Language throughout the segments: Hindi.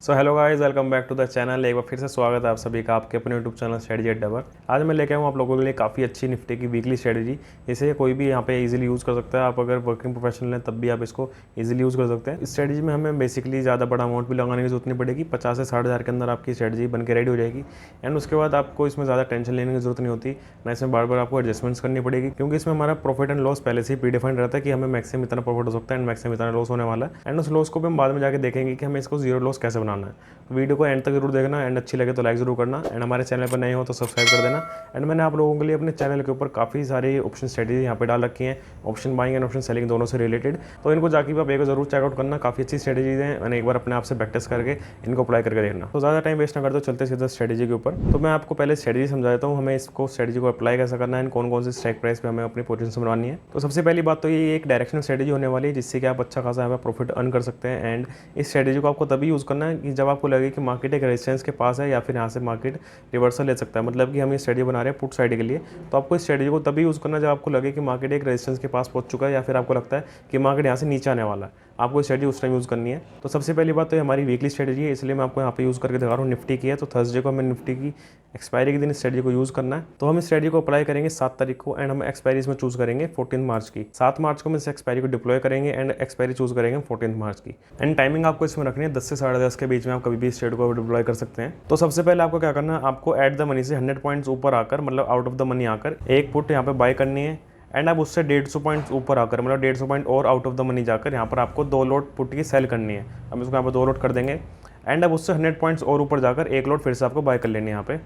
So hello guys, welcome back to the channel. एक बार फिर से स्वागत है आप सभी का आपके अपने यूट्यूब चैनल स्ट्रेटजी एट। आज मैं लेके आऊँ आप लोगों के लिए काफ़ी अच्छी निफ्टी की वीकली स्ट्रेटजी। इसे कोई भी यहाँ पे इजीली यूज़ कर सकता है। आप अगर वर्किंग प्रोफेशनल हैं तब भी आप इसको इजीली यूज़ कर सकते हैं। इस स्ट्रेटजी में हमें बेसिकली ज़्यादा बड़ा अमाउंट भी लगाने की जरूरत नहीं पड़ेगी। 50 से 60 हज़ार के अंदर आपकी स्ट्रेटजी बन के रेडी हो जाएगी। एंड उसके बाद आपको इसमें ज़्यादा टेंशन लेने की जरूरत नहीं होती, ना इसमें बार बार आपको एडजस्टमेंट्स करनी पड़ेगी, क्योंकि इसमें हमारा प्रॉफिट एंड लॉस पहले से ही प्रीडिफाइंड रहता है कि हमें मैक्सिमम इतना प्रॉफिट हो सकता है एंड मैक्सिमम इतना लॉस होने वाला है। एंड उस लॉस को भी हम बाद में जाके देखेंगे कि हमें इसको जीरो लॉस कैसे बनाना है। वीडियो को एंड तक जरूर देखना एंड अच्छी लगे तो लाइक जरूर करना एंड हमारे चैनल पर नए हो तो सब्सक्राइब कर देना। एंड मैंने आप लोगों के लिए अपने चैनल के ऊपर काफ़ी सारी ऑप्शन स्ट्रेटजी यहाँ पे डाल रखी हैं, option buying and option selling दोनों से रिलेटेड। तो इनको जाके भी आप एक जरूर चेकआउट करना, काफ़ी अच्छी स्ट्रेटजीज हैं। मैंने एक बार अपने आप से प्रैक्टिस करके इनको अप्लाई करके देखना। तो ज़्यादा टाइम वेस्ट ना करते चलते सीधा स्ट्रेटजी के ऊपर। तो मैं आपको पहले स्ट्रेटजी समझा देता हूँ, हमें इसको स्ट्रेटजी को अप्लाई कैसे करना है एंड कौन कौन सी स्ट्राइक प्राइस पे हमें अपनी पोजीशन बनवानी है। तो सबसे पहली बात तो ये एक डायरेक्शनल स्ट्रेटजी होने वाली है, जिससे कि आप अच्छा खासा यहाँ पे प्रॉफिट अर्न कर सकते हैं। एंड इस स्ट्रेटजी को आपको तभी यूज़ करना है कि जब आपको लगे कि मार्केट एक रेजिस्टेंस के पास है या फिर यहाँ से मार्केट रिवर्सल ले सकता है। मतलब कि हम ये स्ट्रेटजी बना रहे हैं पुट साइड के लिए, तो आपको इस स्ट्रेटजी को तभी यूज़ करना है जब आपको लगे कि मार्केट एक रेजिस्टेंस के पास पहुंच चुका है या फिर आपको लगता है कि मार्केट यहाँ से नीचे आने वाला है। आपको स्ट्रेटजी उस टाइम यूज़ करनी है। तो सबसे पहली बात तो ये हमारी वीकली स्ट्रेटजी है, इसलिए मैं आपको यहाँ पे यूज़ करके दिखा रहा हूँ। निफ्टी की है तो थर्सडे को हमें निफ्टी की एक्सपायरी के दिन स्ट्रेटजी को यूज़ करना है। तो हम इस स्ट्रेटजी को अप्लाई करेंगे 7 तारीख को एंड हम एक्सपायरी इसमें चूज़ करेंगे 14 मार्च की। 7 मार्च को हम इस एक्सपायरी को डिप्लॉय करेंगे एंड एक्सपायरी चूज़ करेंगे 14 मार्च की। एंड टाइमिंग आपको इसमें रखनी है 10 से 10:30 के बीच में। आप कभी भी इस ट्रेड को डिप्लॉय कर सकते हैं। तो सबसे पहले आपको क्या करना है, आपको एट द मनी से 100 पॉइंट्स ऊपर आकर, मतलब आउट ऑफ द मनी आकर एक पुट यहाँ पे बाय करनी है। एंड अब उससे 150 पॉइंट्स ऊपर आकर, मतलब 150 पॉइंट और आउट ऑफ द मनी जाकर यहाँ पर आपको 2 लोट पुट की सेल करनी है। हम इसको यहाँ पर 2 लोट कर देंगे। एंड अब उससे 100 पॉइंट्स और ऊपर जाकर एक लोट फिर से आपको बाय कर लेनी है यहाँ पे।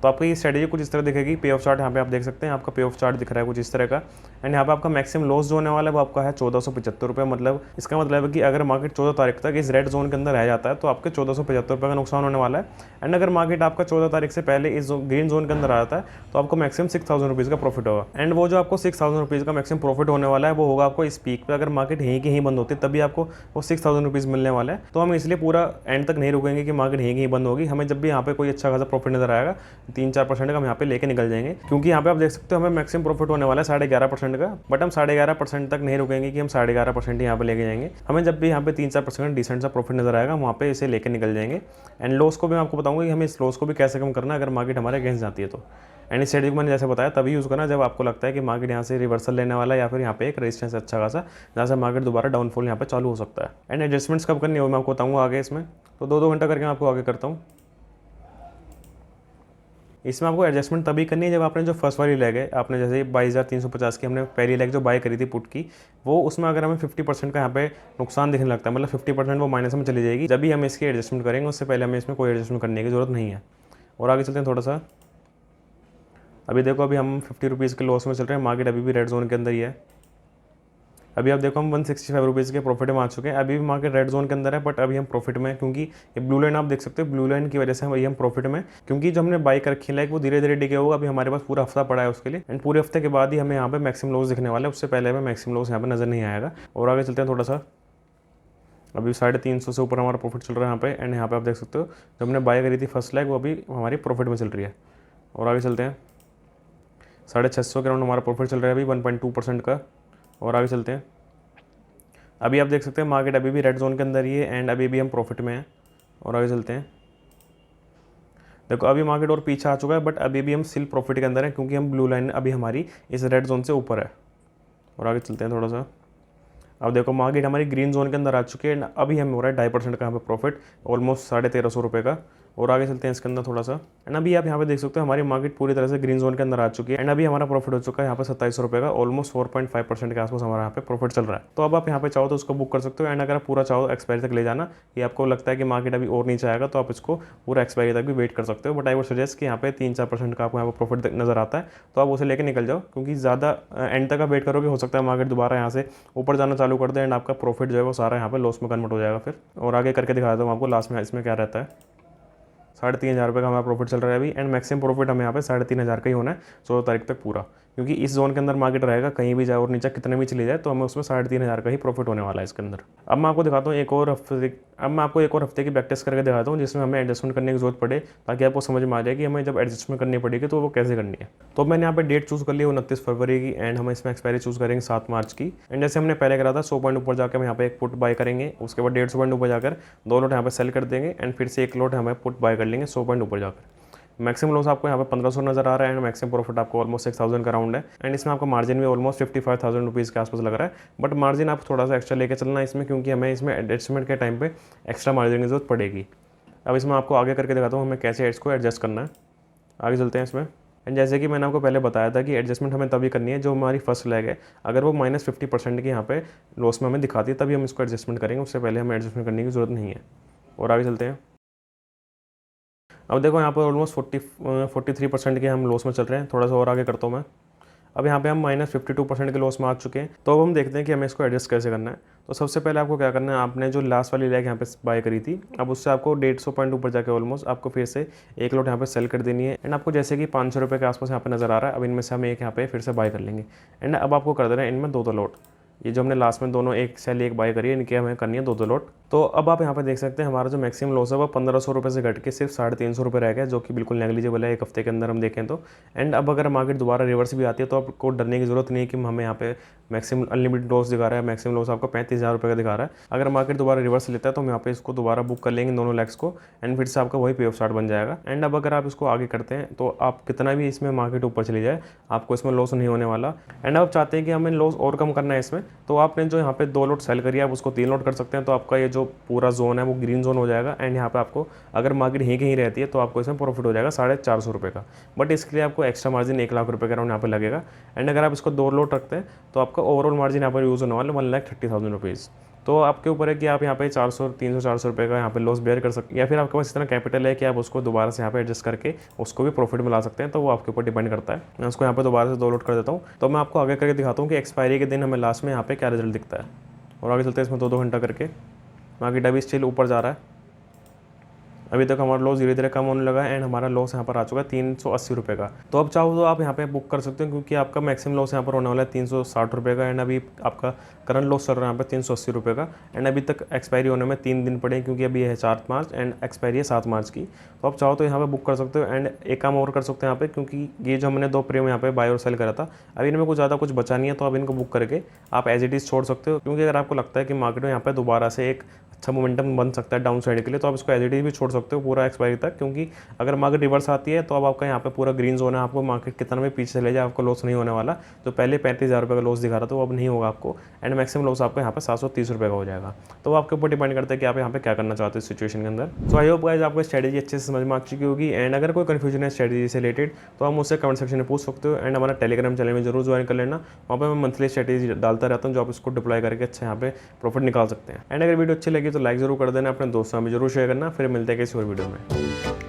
तो आपकी ये स्ट्रेटजी कुछ इस तरह दिखेगी। पे ऑफ चार्ट यहाँ पे आप देख सकते हैं, आपका पे ऑफ चार्ट दिख रहा है कुछ इस तरह का। एंड यहाँ पे आपका मैक्सिमम लॉस जो होने वाला है वो आपका है 1475 रुपये। मतलब इसका मतलब है कि अगर मार्केट 14 तारीख तक इस रेड जोन के अंदर रह जाता है तो आपके 1475 रुपये का नुकसान होने वाला है। एंड अगर मार्केट आपका 14 तारीख से पहले इस ग्रीन जोन के अंदर आ जाता है तो आपको मैक्सिमम 6000 रुपीज़ का प्रॉफिट होगा। एंड वो जो आपको 6000 रुपीज़ का मैक्सिमम प्रॉफिट होने वाला है वो होगा आपको इस पीक पे। अगर मार्केट यहीं की ही बंद होती है तभी आपको वो 6000 रुपीज़ मिलने वाला है। तो हम इसलिए पूरा एंड तक नहीं रुकेंगे कि मार्केट यहीं की ही बंद होगी। हमें जब भी यहाँ पे कोई अच्छा खासा प्रॉफिट नजर आएगा 3-4% का हम यहाँ पे लेके निकल जाएंगे, क्योंकि यहाँ पे आप देख सकते हो हमें मैक्सिमम प्रॉफिट होने वाला है 11.5% का। बट हम 11.5% तक नहीं रुकेंगे कि हम 11.5% यहाँ पे लेके जाएंगे। हमें जब भी यहाँ पे 3-4% डिसेंट सा प्रॉफिट नजर आएगा हम वहाँ पे इसे लेके निकल जाएंगे। एंड लॉस को भी मैं आपको बताऊंगा कि हमें इस लॉस को भी कैसे कम करना है अगर मार्केट हमारे अगेंस्ट जाती है तो। एंड इस स्ट्रेटजी को मैंने जैसे बताया तभी यूज़ करना जब आपको लगता है कि मार्केट यहाँ से रिवर्सल लेने वाला है या फिर यहाँ पे एक रेजिस्टेंस अच्छा खासा जहाँ से मार्केट दोबारा डाउनफॉल यहाँ पे चालू हो सकता है। एंड एडजस्टमेंट्स कब करनी है वो मैं आपको बताऊंगा आगे इसमें। तो 2-2 घंटा करके मैं आपको आगे करता हूँ। इसमें आपको एडजस्टमेंट तभी करनी है जब आपने जो फर्स्ट वाली लेग है, आपने जैसे 22,350 की हमने पहली लेग जो बाय करी थी पुट की, वो उसमें अगर हमें 50% का यहाँ पे नुकसान दिखने लगता है, मतलब 50% वो माइनस में चली जाएगी, जब भी हम इसकी एडजस्टमेंट करेंगे। उससे पहले हमें इसमें कोई एडजस्टमेंट करने की जरूरत नहीं है। और आगे चलते हैं थोड़ा सा। अभी देखो अभी हम 50 रुपीज़ के लॉस में चल रहे हैं, मार्केट अभी भी रेड जोन के अंदर ही है। अभी आप देखो हम 165 रुपीज़ के प्रॉफिट में आ चुके हैं। अभी भी मार्केट रेड जोन के अंदर है बट अभी हम प्रॉफिट में, क्योंकि ये ब्लू लाइन आप देख सकते हो, ब्लू लाइन की वजह से हम प्रॉफिट में, क्योंकि जो हमने बाई कर रखी है वो धीरे धीरे डिके होगा। अभी हमारे पास पूरा हफ्ता पड़ा है उसके लिए। एंड पूरे हफ्ते के बाद ही हमें यहाँ पे मैक्सिमम लॉस दिखने वाला है, उससे पहले हमें मैक्सिमम लॉस यहाँ पे नजर नहीं आएगा। और आगे चलते हैं थोड़ा सा। अभी 350 से ऊपर हमारा प्रॉफिट चल रहा है यहाँ पे। एंड यहाँ पे आप देख सकते हो जो हमने बाय करी थी फर्स्ट लेग वो अभी हमारी प्रॉफिट में चल रही है। और आगे चलते हैं। 650 के राउंड हमारा प्रॉफिट चल रहा है अभी 1.2% का। और आगे चलते हैं। अभी आप देख सकते हैं मार्केट अभी भी रेड जोन के अंदर ही है एंड अभी भी हम प्रॉफिट में हैं। और आगे चलते हैं। देखो अभी मार्केट और पीछे आ चुका है बट अभी भी हम स्टिल प्रॉफिट के अंदर हैं, क्योंकि हम ब्लू लाइन अभी हमारी इस रेड जोन से ऊपर है। और आगे चलते हैं थोड़ा सा। अब देखो मार्केट हमारी ग्रीन जोन के अंदर आ चुकी है एंड अभी हमें हो रहा है 2.5% का यहाँ पे प्रॉफिट, ऑलमोस्ट 1350 रुपये का। और आगे चलते हैं इसके अंदर थोड़ा सा। एंड अभी आप यहाँ पे देख सकते हो हमारी मार्केट पूरी तरह से ग्रीन जोन के अंदर आ चुकी है एंड अभी हमारा प्रॉफिट हो चुका है यहाँ पे 2700 रुपये का, ऑलमोस्ट 4.5% के आसपास हमारा यहाँ पे प्रॉफिट चल रहा है। तो अब आप यहाँ पे चाहो तो उसको बुक कर सकते हो। एंड अगर आप पूरा चाहो एक्सपायरी तक ले जाना, ये आपको लगता है कि मार्केट अभी और नीचे आएगा तो आप इसको पूरा एक्सपायरी तक भी वेट कर सकते हो। बट आई वुड सजेस्ट कि यहाँ पे 3-4% का आपको यहाँ पे प्रॉफिट नजर आता है तो आप उसे लेकर निकल जाओ, क्योंकि ज़्यादा एंड तक आप वेट करोगे हो सकता है मार्केट दोबारा यहाँ से ऊपर जाना चालू कर दे एंड आपका प्रॉफिट जो है वो सारा यहाँ पे लॉस में कन्वर्ट हो जाएगा फिर। और आगे करके दिखा देता हूँ आपको लास्ट में इसमें क्या रहता है। ₹3,500 का हमारा प्रॉफिट चल रहा है अभी, एंड मैक्सिमम प्रॉफिट हमें यहाँ पे 3,500 का ही होना है 16 तारीख तक पूरा, क्योंकि इस जोन के अंदर मार्केट रहेगा, कहीं भी जाए और नीचे कितने भी चली जाए तो हमें उसमें 3,500 का ही प्रॉफिट होने वाला है इसके अंदर। अब मैं आपको दिखाता हूँ एक और हफ्ते की बैक टेस्ट करके दिखाता हूँ जिसमें हमें एडजस्टमेंट करने की जरूरत पड़े, ताकि आपको समझ में आ जाए कि हमें जब एडजस्टमेंट करनी पड़ेगी तो वो कैसे करनी है। तो मैंने यहाँ पे डेट चूज़ कर ली 29 फरवरी की, एंड हम इसमें एक्सपायरी चूज़ करेंगे 7 मार्च की। एंड जैसे हमने पहले करा था 100 पॉइंट ऊपर जाकर हम यहाँ पे एक पुट बाय करेंगे, उसके बाद 150 पॉइंट ऊपर जाकर 2 लॉट यहाँ पे सेल कर देंगे, एंड फिर से 1 लॉट हमें पुट बाय कर लेंगे 100 पॉइंट ऊपर जाकर। मैक्सिमम लॉस आपको यहाँ पे 1500 नजर आ रहा है, एंड मैक्सिमम प्रॉफिट आपको ऑलमोस्ट 6000 का राउंड है, एंड इसमें आपका मार्जिन भी ऑलमोस्ट 55,000 रुपीज़ के आसपास लग रहा है। बट मार्जिन आप थोड़ा सा एक्स्ट्रा लेके चलना है इसमें, क्योंकि हमें इसमें एडजस्टमेंट के टाइम पे एक्स्ट्रा मार्जिन की जरूरत पड़ेगी। अब इसमें आपको आगे करके दिखाता हूँ हमें कैसे एड्स को एडजस्ट करना है। आगे चलते हैं इसमें। एंड जैसे कि मैंने आपको पहले बताया था कि एडजस्टमेंट हमें तभी करनी है जो हमारी फर्स्ट लेग है, अगर वो -50% की यहाँ पे लॉस में हमें दिखाती है तभी हम इसको एडजस्टमेंट करेंगे, उससे पहले हमें एडजस्टमेंट करने की जरूरत नहीं है। और आगे चलते हैं। अब देखो यहाँ पर ऑलमोस्ट 43% के हम लॉस में चल रहे हैं, थोड़ा सा और आगे करता हूँ मैं। अब यहाँ पे हम -52% के लॉस में आ चुके हैं, तो अब हम देखते हैं कि हमें इसको एडजस्ट कैसे करना है। तो सबसे पहले आपको क्या करना है, आपने जो लास्ट वाली लेग यहाँ पे बाय करी थी, अब उससे आपको 150 पॉइंट ऊपर जाके ऑलमोस्ट आपको फिर से 1 लॉट यहाँ पे सेल कर देनी है, एंड आपको जैसे कि 500 रुपये के आसपास यहाँ पे नज़र आ रहा है। अब इनमें से हम एक यहाँ पे फिर से बाय कर लेंगे, एंड अब आपको कर देना है इनमें 2 लॉट। ये जो हमने लास्ट में दोनों एक सेल एक बाय करी है, इनकी हमें करनी है 2 लॉट। तो अब आप यहाँ पे देख सकते हैं हमारा जो मैक्सिमम लॉस है वो 1500 रुपये से घट के सिर्फ 350 रुपये रह गया, जो कि बिल्कुल नेगलिजिबल है एक हफ्ते के अंदर हम देखें तो। एंड अब अगर मार्केट दोबारा रिवर्स भी आती है तो आपको डरने की जरूरत नहीं है कि हमें यहाँ पे मैक्सिमम अनलिमिटेड लॉस दिखा रहा है, मैक्सिमम लॉस आपको 35,000 रुपये का दिखा रहा है। अगर मार्केट दोबारा रिवर्स लेता है तो हम यहाँ पे इसको दोबारा बुक कर लेंगे दोनों लेग्स को, एंड फिर से आपका वही पे ऑफ स्टार्ट बन जाएगा। एंड अब अगर आप इसको आगे करते हैं तो आप कितना भी इसमें मार्केट ऊपर चली जाए आपको इसमें लॉस नहीं होने वाला। एंड आप चाहते हैं कि हमें लॉस और कम करना है इसमें, तो आपने जो यहाँ पे 2 लॉट सेल करिए आप उसको 3 लॉट कर सकते हैं, तो आपका ये जो पूरा जोन है वो ग्रीन जोन हो जाएगा। एंड यहाँ पे आपको अगर मार्केट यहीं कहीं रहती है तो आपको इसमें प्रॉफिट हो जाएगा 450 रुपये का। बट इसके लिए आपको एक्स्ट्रा मार्जिन 1 लाख रुपये का राउंड यहाँ पे लगेगा। एंड अगर आप इसको 2 लॉट रखते हैं तो आपका ओवरऑल मार्जिन यहाँ पर यूज़ होने वाला 1,30,000 रुपीज़। तो आपके ऊपर है कि आप यहाँ पे 400 300 400 रुपये का यहाँ पे लॉस बेयर कर सकते हैं, या फिर आपके पास इतना कैपिटल है कि आप उसको दोबारा से यहाँ पे एडजस्ट करके उसको भी प्रॉफिट में ला सकते हैं। तो वो आपके ऊपर डिपेंड करता है। मैं उसको यहाँ पे दोबारा से 2 लॉट कर देता हूँ, तो मैं आपको आगे करके दिखाता हूँ कि एक्सपायरी के दिन हमें लास्ट में यहाँ पे क्या रिजल्ट दिखता है। और आगे चलते हैं इसमें 2-2 घंटा करके। मार्केट अभी स्टिल ऊपर जा रहा है, अभी तक हमारा लॉस धीरे धीरे कम होने लगा है, एंड हमारा लॉस यहाँ पर आ चुका है 380 रुपये का। तो अब चाहो तो आप यहाँ पे बुक कर सकते हो, क्योंकि आपका मैक्सिमम लॉस यहाँ पर होने वाला है 360 रुपये का, एंड अभी आपका करंट लॉस चल रहा है यहाँ पे 380 रुपये का। एंड अभी तक एक्सपायरी होने में 3 दिन पड़े, क्योंकि अभी है 4 मार्च एंड एक्सपायरी है 7 मार्च की। तो आप चाहो तो यहाँ पे बुक कर सकते हो। एंड एक काम और कर सकते हैं यहाँ पे, क्योंकि ये जो हमने 2 प्रीमियम यहाँ पे बाय और सेल करा था, अभी इनमें कुछ ज़्यादा कुछ बचा नहीं है, तो आप इनको बुक करके आप एज इट इज़ छोड़ सकते हो। क्योंकि अगर आपको लगता है कि मार्केट में यहाँ पे दोबारा से एक अच्छा मोमेंटम बन सकता है डाउन साइड के लिए, तो आप इसको एज इट इज़ भी छोड़ सकते हो पूरा एक्सपायरी तक। क्योंकि अगर मार्केट रिवर्स आती है तो अब आपका यहाँ पे पूरा ग्रीन जोन है, आपको मार्केट कितना भी पीछे चले जाए आपको लॉस नहीं होने वाला। तो पहले 35,000 रुपये का लॉस दिखा रहा था वो अब नहीं होगा आपको, एंड मैक्सिमम लॉस आपको यहाँ पे 730 रुपये का हो जाएगा। तो वो आपके ऊपर डिपेंड करता है कि आप यहाँ पे क्या करना चाहते हो सिचुएशन के अंदर। सो आई होप गाइस आपको स्ट्रेटेजी अच्छे से समझ में आ चुकी होगी। एंड अगर कोई कन्फ्यूजन है स्ट्रेटेजी से रिलेटेड तो आप मुझसे कमेंट सेक्शन में पूछ सकते हो। एंड हमारा टेलीग्राम चैनल में जरूर ज्वाइन कर लेना, वहाँ पर मैं मंथली स्ट्रेटेजी डालता रहता हूँ जो आप इसको डिप्लॉय करके अच्छा यहाँ पे प्रॉफिट निकाल सकते हैं। एंड अगर वीडियो अच्छी लगी तो लाइक जरूर कर देना, अपने दोस्तों में जरूर शेयर करना। फिर मिलते हैं किसी और वीडियो में।